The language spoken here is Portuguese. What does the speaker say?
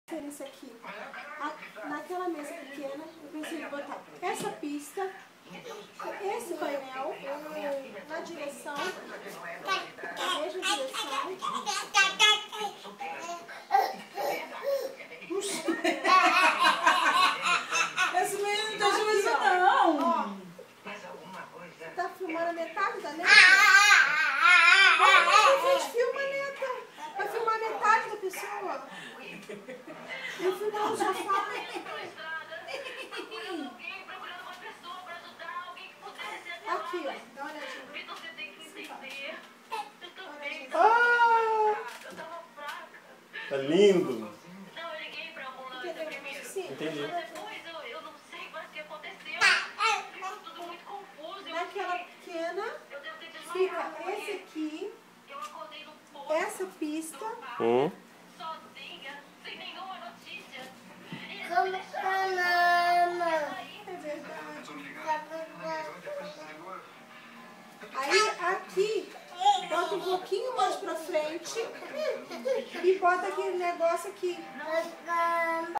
Isso aqui. Naquela mesa pequena, eu pensei em botar essa pista, esse painel na direção, na mesma direção. Esse menino não tá juízo, não. Ó, você tá filmando a metade da neta? A gente filma a neta. Vai filmar a metade da pessoa. Eu filmar o sofá. Aqui, ó. Dá uma olhadinha. Tá lindo. Não, eu liguei pra ambulância primeiro. Sim. Entendi. Mas depois eu não sei mais o que aconteceu. Ficou tudo muito confuso. Naquela pequena, Eu devo ter fica desmaiado. esse aqui, Eu acordei no posto, essa pista. sozinha, sem nenhuma notícia. É verdade. Aí aqui, bota um pouquinho mais pra frente e bota aquele negócio aqui.